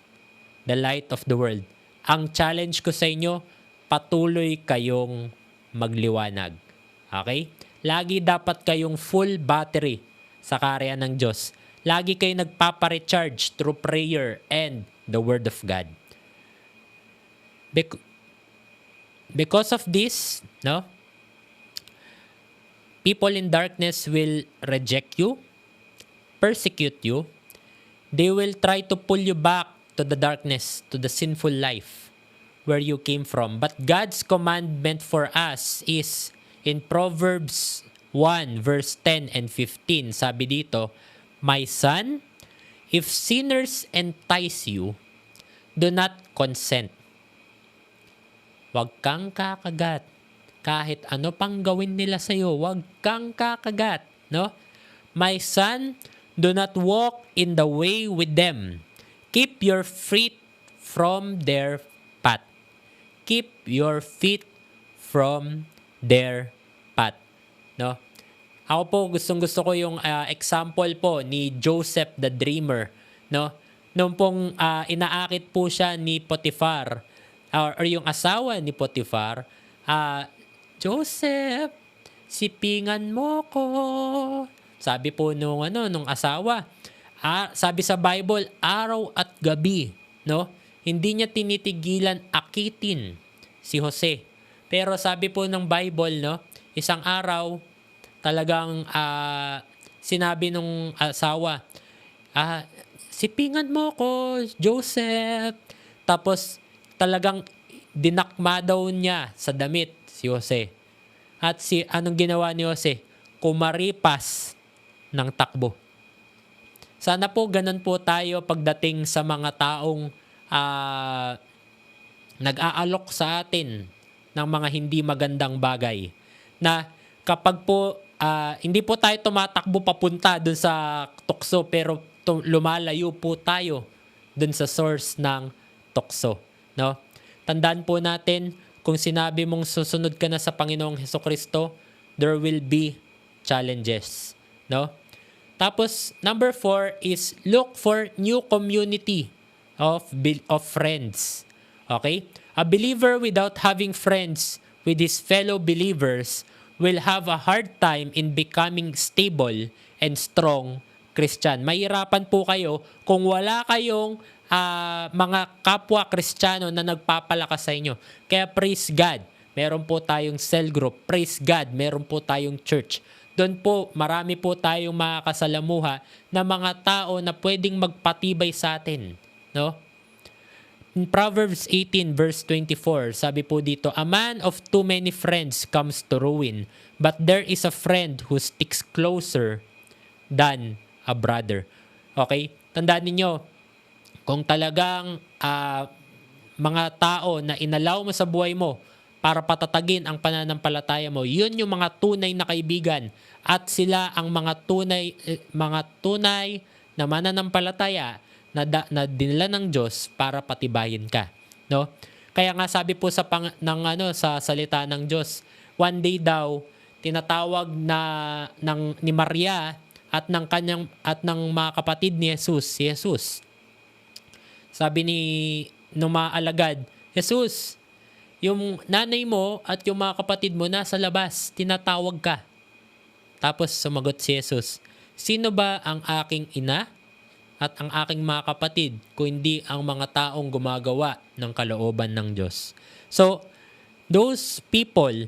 the light of the world. Ang challenge ko sa inyo, patuloy kayong magliwanag. Okay? Lagi dapat kayong full battery sa karya ng Diyos. Lagi kayo nagpaparecharge through prayer and the Word of God. Because of this, people in darkness will reject you, persecute you. They will try to pull you back to the darkness, to the sinful life where you came from. But God's commandment for us is in Proverbs 1 verse 10 and 15. Sabi dito, "My son, if sinners entice you, do not consent." Huwag kang kakagat. Kahit ano pang gawin nila sa'yo, huwag kang kakagat. "My son, do not walk in the way with them. Keep your feet from their path." Keep your feet from their path. Ako po, gustong-gusto ko yung example po ni Joseph the Dreamer. Nung pong inaakit po siya ni Potiphar, or yung asawa ni Potiphar, Joseph, sipingan mo ko. Sabi po nung asawa. Sabi sa Bible, araw at gabi, no? Hindi niya tinitigilan akitin si Jose. Pero sabi po ng Bible, no, isang araw talagang sinabi nung asawa, sipingan mo ko, Joseph. Tapos talagang dinakma daw niya sa damit si Jose. At anong ginawa ni Jose? Kumaripas ng takbo. Sana po ganun po tayo pagdating sa mga taong nag-aalok sa atin ng mga hindi magandang bagay. Na kapag po hindi po tayo tumatakbo papunta dun sa tukso, pero lumalayo po tayo dun sa source ng tukso. No? Tandaan po natin, kung sinabi mong susunod ka na sa Panginoong Hesukristo, there will be challenges. No? Tapos, number 4 is look for new community of friends. Okay? A believer without having friends with his fellow believers will have a hard time in becoming stable and strong Christian. Mahirapan po kayo kung wala kayong mga kapwa Kristiyano na nagpapalakas sa inyo. Kaya praise God, meron po tayong cell group. Praise God, meron po tayong church. Doon po, marami po tayong makakasalamuha na mga tao na pwedeng magpatibay sa atin. No? In Proverbs 18 verse 24, sabi po dito, a man of too many friends comes to ruin, but there is a friend who sticks closer than a brother. Okay? Tandaan ninyo, kung talagang mga tao na inalaw mo sa buhay mo para patatagin ang pananampalataya mo, yun yung mga tunay na kaibigan at sila ang mga tunay na mananampalataya na dinala ng Diyos para patibayin ka, no? Kaya nga sabi po sa salita ng Diyos, one day daw tinatawag ni Maria at ng mga kapatid ni Jesus, si Jesus. Sabi nung mga alagad, Jesus, yung nanay mo at yung mga kapatid mo nasa labas, tinatawag ka. Tapos sumagot si Jesus, sino ba ang aking ina at ang aking mga kapatid kung hindi ang mga taong gumagawa ng kalooban ng Diyos? So, those people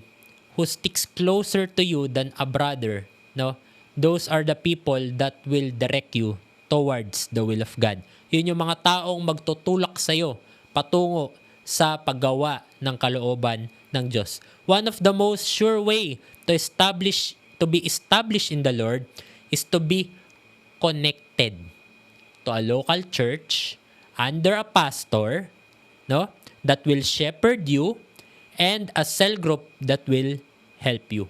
who sticks closer to you than a brother, no? Those are the people that will direct you towards the will of God. Yun yung mga taong magtutulak sa iyo patungo sa paggawa ng kalooban ng Diyos. One of the most sure way to be established in the Lord is to be connected to a local church under a pastor, no, that will shepherd you, and a cell group that will help you.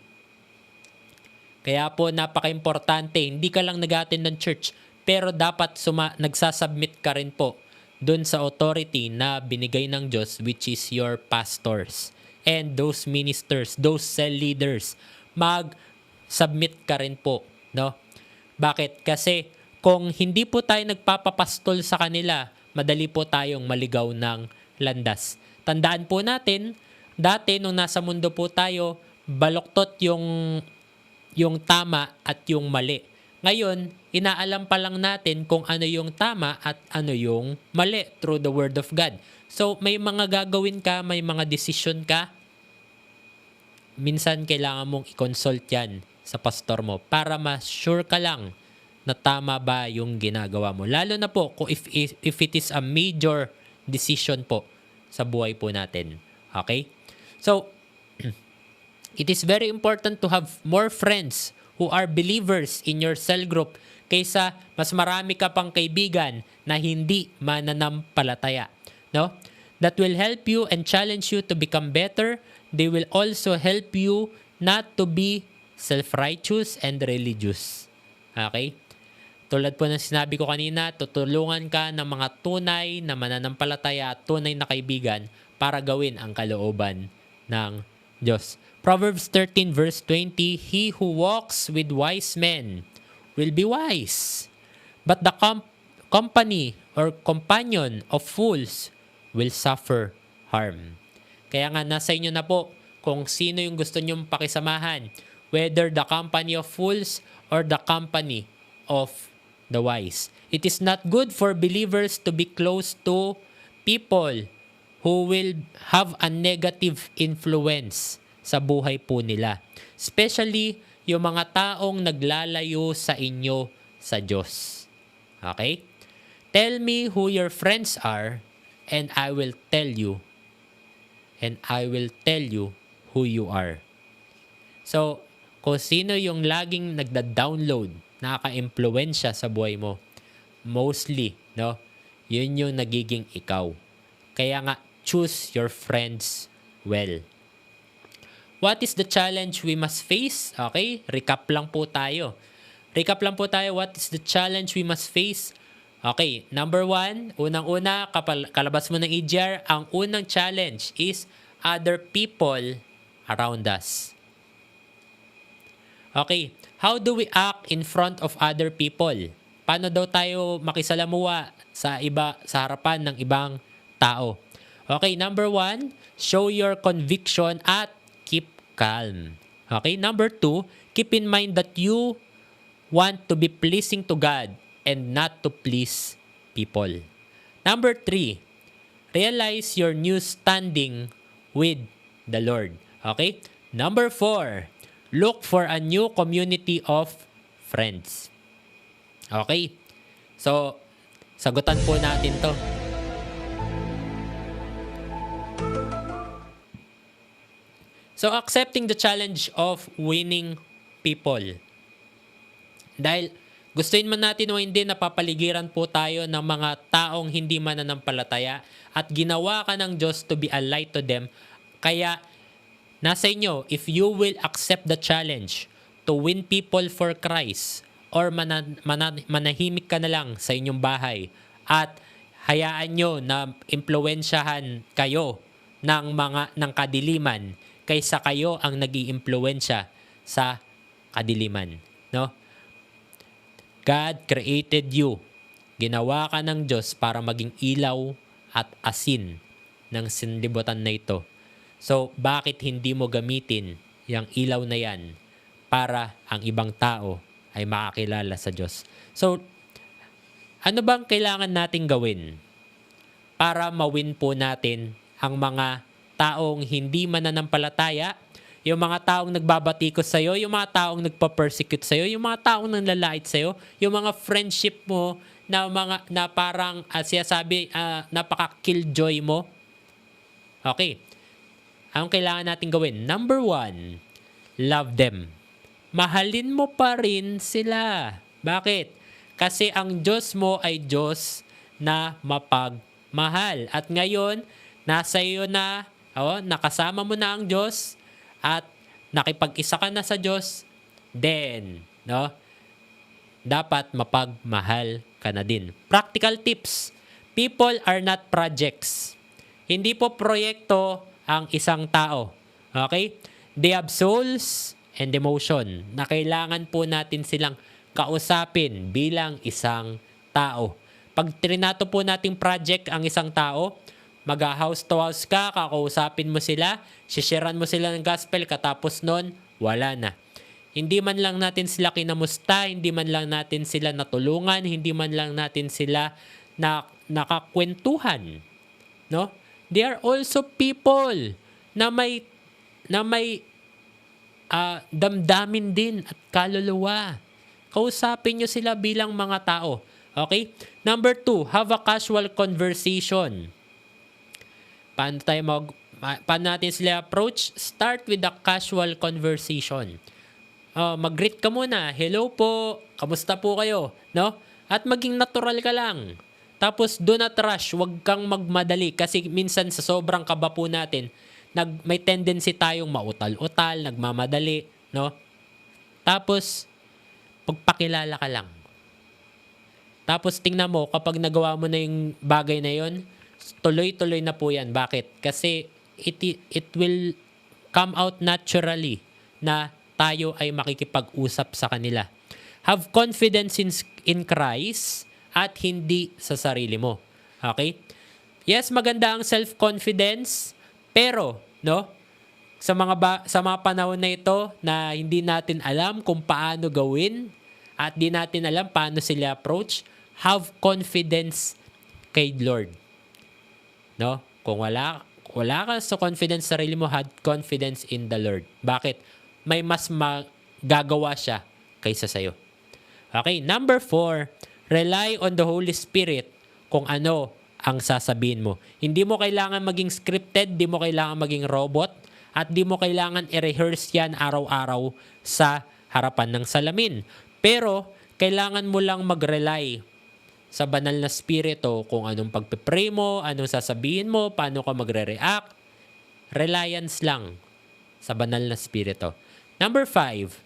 Kaya po napaka-importante, hindi ka lang nag-attend ng church, pero dapat nagsasubmit ka rin po dun sa authority na binigay ng Diyos, which is your pastors and those ministers, those cell leaders. Mag-submit ka rin po, no? Bakit? Kasi kung hindi po tayo nagpapapastol sa kanila, madali po tayong maligaw ng landas. Tandaan po natin, dati nung nasa mundo po tayo, baloktot yung tama at yung mali. Ngayon, inaalam pa lang natin kung ano yung tama at ano yung mali through the Word of God. So, may mga gagawin ka, may mga decision ka. Minsan, kailangan mong i-consult yan sa pastor mo para ma-sure ka lang na tama ba yung ginagawa mo. Lalo na po kung if it is a major decision po sa buhay po natin. Okay? So, it is very important to have more friends who are believers in your cell group kaysa mas marami ka pang kaibigan na hindi mananampalataya. No? That will help you and challenge you to become better. They will also help you not to be self-righteous and religious. Okay? Tulad po ng sinabi ko kanina, tutulungan ka ng mga tunay na mananampalataya at tunay na kaibigan para gawin ang kalooban ng Diyos. Proverbs 13 verse 20, he who walks with wise men will be wise, but the company or companion of fools will suffer harm. Kaya nga nasa inyo na po kung sino yung gusto nyong pakisamahan, whether the company of fools or the company of the wise. It is not good for believers to be close to people who will have a negative influence sa buhay po nila. Especially yung mga taong naglalayo sa inyo sa Diyos. Okay? Tell me who your friends are and I will tell you. And I will tell you who you are. So, kung sino yung laging nagda-download, nakaka-impluwensya sa buhay mo, mostly, no? Yun yung nagiging ikaw. Kaya nga, choose your friends well. What is the challenge we must face? Okay, recap lang po tayo. What is the challenge we must face? Okay, number 1, unang-una, kalabas mo ng EGR, ang unang challenge is other people around us. Okay, how do we act in front of other people? Paano daw tayo makisalamuha sa harapan ng ibang tao? Okay, number 1, show your conviction at keep calm. Okay, number 2, keep in mind that you want to be pleasing to God and not to please people. Number 3, realize your new standing with the Lord. Okay? Number 4, look for a new community of friends. Okay? So, sagutan po natin to. So, accepting the challenge of winning people. Dahil gustuin man natin o hindi, napapaligiran po tayo ng mga taong hindi mananampalataya at ginawa ka ng Diyos to be a light to them. Kaya nasa inyo, if you will accept the challenge to win people for Christ or manahimik ka na lang sa inyong bahay at hayaan nyo na impluwensyahan kayo ng kadiliman kaysa kayo ang nag-iimpluwensya sa kadiliman. No? God created you. Ginawa ka ng Diyos para maging ilaw at asin ng sanlibutan na ito. So, bakit hindi mo gamitin yung ilaw na yan para ang ibang tao ay makakilala sa Diyos? So, ano bang kailangan nating gawin para mawin po natin ang mga taong hindi mananampalataya, yung mga taong nagbabatikos sa'yo, yung mga taong nagpa-persecute sa'yo, yung mga taong nanlalait sa'yo, yung mga friendship mo na parang napaka-killjoy mo? Okay. Anong kailangan natin gawin? Number 1, love them. Mahalin mo pa rin sila. Bakit? Kasi ang Diyos mo ay Diyos na mapagmahal. At ngayon, nasa iyo na, nakasama mo na ang Diyos at nakipag-isa ka na sa Diyos, then, dapat mapagmahal ka na din. Practical tips. People are not projects. Hindi po proyekto ang isang tao. Okay? They have souls and emotion na kailangan po natin silang kausapin bilang isang tao. Pag trinato po nating project ang isang tao, mag-house to house ka, kakausapin mo sila, sisharean mo sila ng gospel, katapos nun, wala na. Hindi man lang natin sila kinamusta, hindi man lang natin sila natulungan, hindi man lang natin sila nakakwentuhan. No? They are also people na may damdamin din at kaluluwa. Kausapin nyo sila bilang mga tao. Okay? Number 2, have a casual conversation. Paano natin sila approach? Start with a casual conversation. Mag-greet ka muna. Hello po. Kamusta po kayo? No? At maging natural ka lang. Tapos do not rush. Huwag kang magmadali. Kasi minsan sa sobrang kaba po natin, may tendency tayong mautal-utal, nagmamadali. No? Tapos, pagpakilala ka lang. Tapos tingnan mo, kapag nagawa mo na yung bagay na yon, tuloy-tuloy na po yan. Bakit? Kasi it will come out naturally na tayo ay makikipag-usap sa kanila. Have confidence in Christ at hindi sa sarili mo. Okay? Yes, maganda ang self-confidence, pero, sa mga panahon na ito na hindi natin alam kung paano gawin at di natin alam paano sila approach, have confidence kay Lord. No? Kung wala ka sa confidence sa sarili mo, have confidence in the Lord. Bakit? May mas magagawa siya kaysa sa'yo. Okay, number 4, rely on the Holy Spirit kung ano ang sasabihin mo. Hindi mo kailangan maging scripted, di mo kailangan maging robot, at di mo kailangan i-rehearse yan araw-araw sa harapan ng salamin. Pero, kailangan mo lang mag-rely sa banal na spirito kung anong pagpipray mo, anong sasabihin mo, paano ka magre-react. Reliance lang sa banal na spirito. Number 5,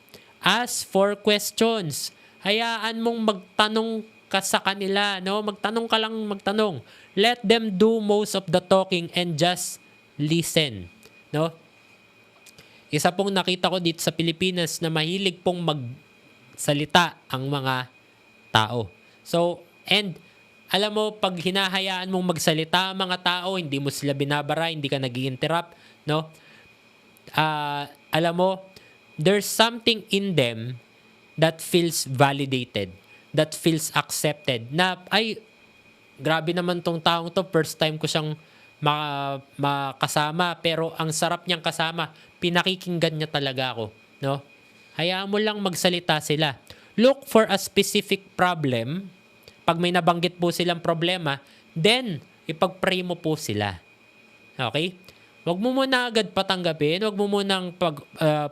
ask for questions. Hayaan mong magtanong ka sa kanila, no? Magtanong ka lang, magtanong. Let them do most of the talking and just listen, no? Isa pong nakita ko dito sa Pilipinas na mahilig pong magsalita ang mga tao. So, and alam mo, pag hinahayaan mong magsalita ang mga tao, hindi mo sila binabara, hindi ka nag-i-interrupt, no? Alam mo, there's something in them that feels validated, that feels accepted, na ay, grabe naman tong taong to, first time ko siyang makasama, pero ang sarap niyang kasama, pinakikinggan niya talaga ako, no? Hayaan mo lang magsalita sila. Look for a specific problem. Pag may nabanggit po silang problema, then ipag-pray mo po sila. Okay? Huwag mo muna agad patanggapin, huwag mo munang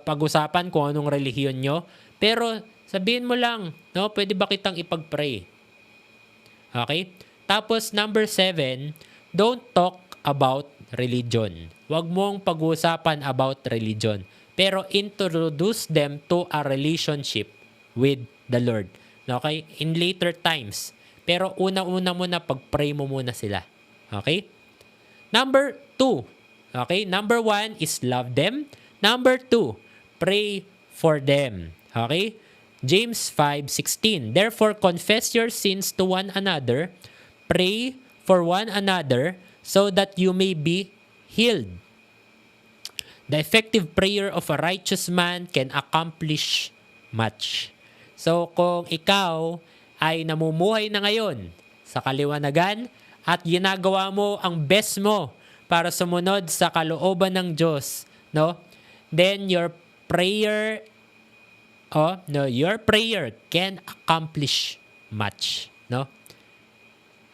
pag-usapan kung anong relihiyon nyo, pero sabihin mo lang, no, pwede ba kitang ipag-pray? Okay? Tapos number 7, don't talk about religion. Huwag mong pag-uusapan about religion. Pero introduce them to a relationship with the Lord. Okay? In later times. Pero una-una muna, pag-pray mo muna sila. Okay? Number 2. Okay? Number 1 is love them. Number 2, pray for them. Okay? James 5:16. Therefore, confess your sins to one another. Pray for one another so that you may be healed. The effective prayer of a righteous man can accomplish much. So, kung ikaw ay namumuhay na ngayon sa kaliwanagan at ginagawa mo ang best mo para sumunod sa kalooban ng Diyos, no? Then your prayer can accomplish much, no?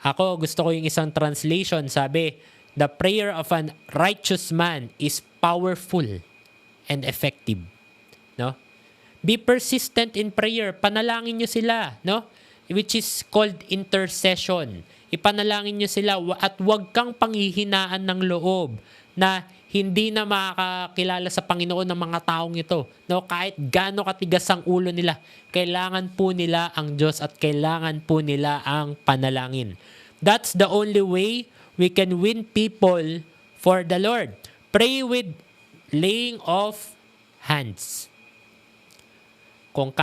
Ako, gusto ko yung isang translation, sabi, the prayer of a righteous man is powerful and effective, no? Be persistent in prayer. Panalangin nyo sila, no? Which is called intercession. Ipanalangin nyo sila at huwag kang panghihinaan ng loob na hindi na makakilala sa Panginoon ng mga taong ito, no? Kahit gaano katigas ang ulo nila, kailangan po nila ang Diyos at kailangan po nila ang panalangin. That's the only way we can win people for the Lord. Pray with laying of hands. Kung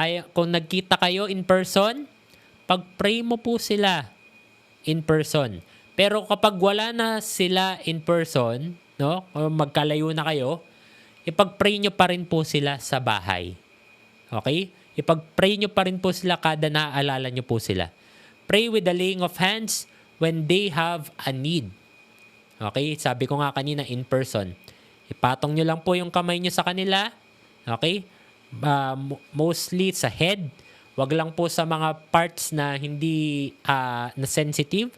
nagkita kayo in person, pag-pray mo po sila in person. Pero kapag wala na sila in person, no, o magkalayo na kayo, ipag-pray nyo pa rin po sila sa bahay. Okay? Ipag-pray nyo pa rin po sila kada naaalala nyo po sila. Pray with the laying of hands when they have a need. Okay? Sabi ko nga kanina, in person. Ipatong nyo lang po yung kamay nyo sa kanila. Okay? Mostly sa head. Wag lang po sa mga parts na hindi na sensitive.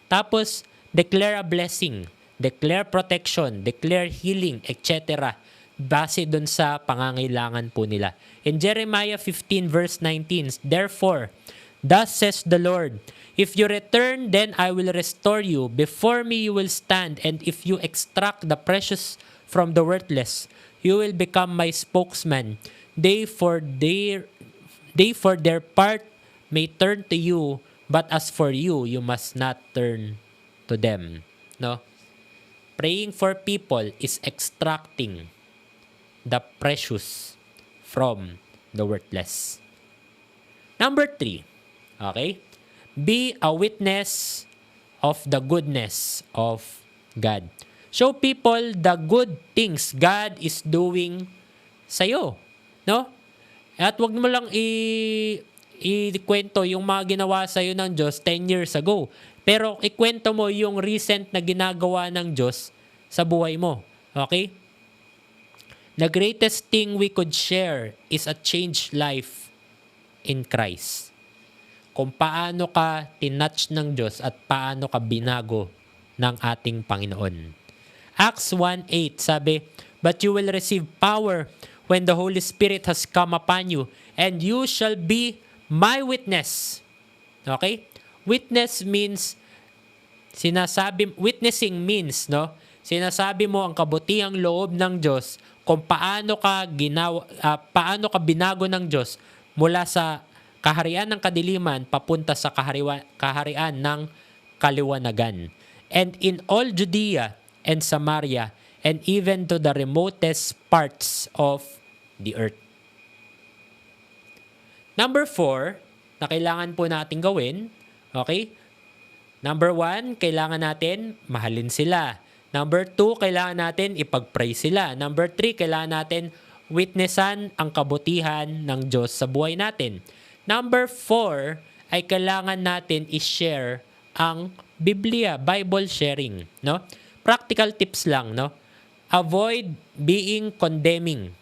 Tapos, declare a blessing. Declare protection. Declare healing, etc. Base dun sa pangangailangan po nila. In Jeremiah 15 verse 19, therefore, thus says the Lord, if you return, then I will restore you. Before me you will stand, and if you extract the precious from the worthless, you will become my spokesman. They for their part may turn to you, but as for you, you must not turn to them. No? Praying for people is extracting the precious from the worthless. Number 3, okay? Be a witness of the goodness of God. Show people the good things God is doing sa'yo. No? At wag mo lang ikwento yung mga ginawa sa'yo ng Diyos 10 years ago. Pero ikwento mo yung recent na ginagawa ng Diyos sa buhay mo. Okay? The greatest thing we could share is a changed life in Christ. Kung paano ka tinouch ng Diyos at paano ka binago ng ating Panginoon. Acts 1:8 sabi, "But you will receive power when the Holy Spirit has come upon you, and you shall be my witness." Okay? Witnessing means, no? Sinasabi mo ang kabutihang loob ng Diyos kung paano ka binago ng Diyos mula sa kaharian ng kadiliman papunta sa kaharian ng kaliwanagan. And in all Judea and Samaria and even to the remotest parts of the earth. Number 4, na kailangan po natin gawin, okay? Number 1, kailangan natin mahalin sila. Number 2, kailangan natin ipag-pray sila. Number 3, kailangan natin witnessan ang kabutihan ng Diyos sa buhay natin. Number 4, ay kailangan natin i-share ang Biblia, Bible sharing, no? Practical tips lang, no? Avoid being condemning.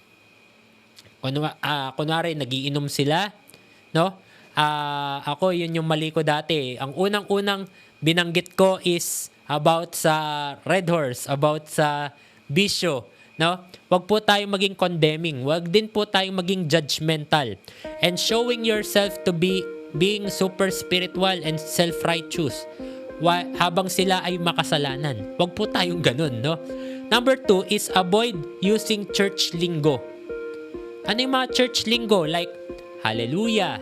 Kunwari, nagiinom sila, no? Ako, yun yung mali ko dati. Ang unang-unang binanggit ko is about sa Red Horse, about sa bisyo, no? Wag po tayong maging condemning. Wag din po tayong maging judgmental. And showing yourself to be being super spiritual and self-righteous habang sila ay makasalanan. Wag po tayong ganun, no? Number 2 is avoid using church lingo. Ano yung mga church lingo? Like, hallelujah,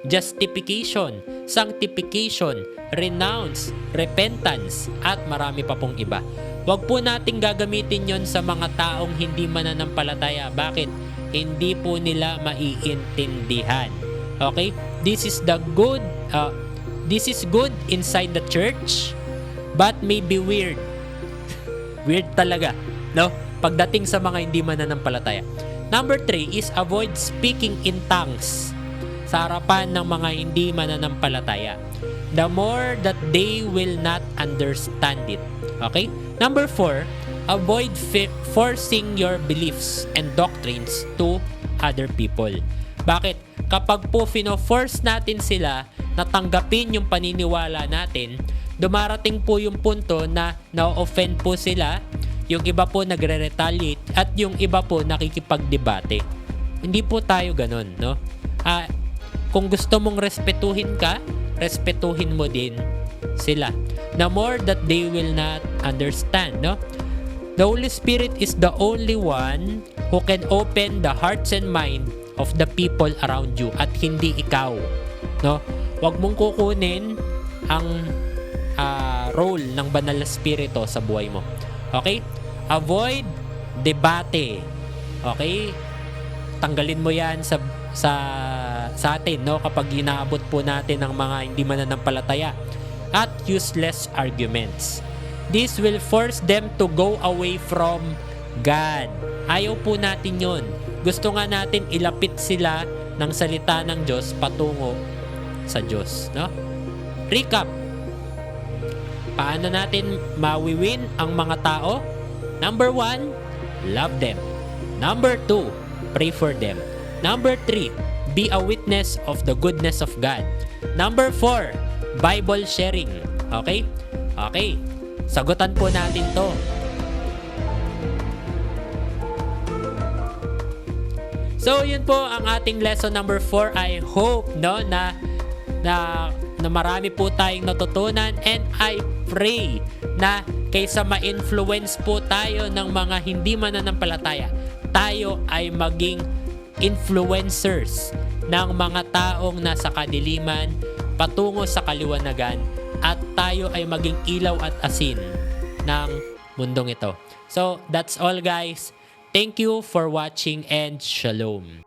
justification, sanctification, renounce, repentance, at marami pa pong iba. Huwag po nating gagamitin yon sa mga taong hindi mananampalataya. Bakit? Hindi po nila maiintindihan. Okay? This is good inside the church, but may be weird. Weird talaga, no? Pagdating sa mga hindi mananampalataya. Number 3 is avoid speaking in tongues sa harapan ng mga hindi mananampalataya. The more that they will not understand it. Okay? Number 4, avoid forcing your beliefs and doctrines to other people. Bakit? Kapag po fino-force natin sila na tanggapin yung paniniwala natin, dumarating po yung punto na na-offend po sila, yung iba po nagre-retaliate, at yung iba po nakikipagdebate. Hindi po tayo ganun, no? Kung gusto mong respetuhin ka, respetuhin mo din sila. The more that they will not understand, no? The Holy Spirit is the only one who can open the hearts and mind of the people around you at hindi ikaw, no? Huwag mong kukunin ang role ng banal na spirito sa buhay mo. Okay? Avoid debate. Okay? Tanggalin mo 'yan sa atin, no, kapag inaabot po natin ng mga hindi mananampalataya at useless arguments. This will force them to go away from God. Ayaw po natin yun. Gusto nga natin ilapit sila ng salita ng Diyos patungo sa Diyos, no? Recap. Paano natin mawiwin ang mga tao? Number 1, love them. Number 2, pray for them. Number 3, be a witness of the goodness of God. Number 4, Bible sharing. Okay? Okay. Sagutan po natin to. So, yun po ang ating lesson number 4. I hope, no, na marami po tayong natutunan, and I pray na kaysa ma-influence po tayo ng mga hindi mananampalataya, tayo ay maging influencers ng mga taong nasa kadiliman patungo sa kaliwanagan, at tayo ay maging ilaw at asin ng mundong ito. So, that's all, guys. Thank you for watching, and shalom.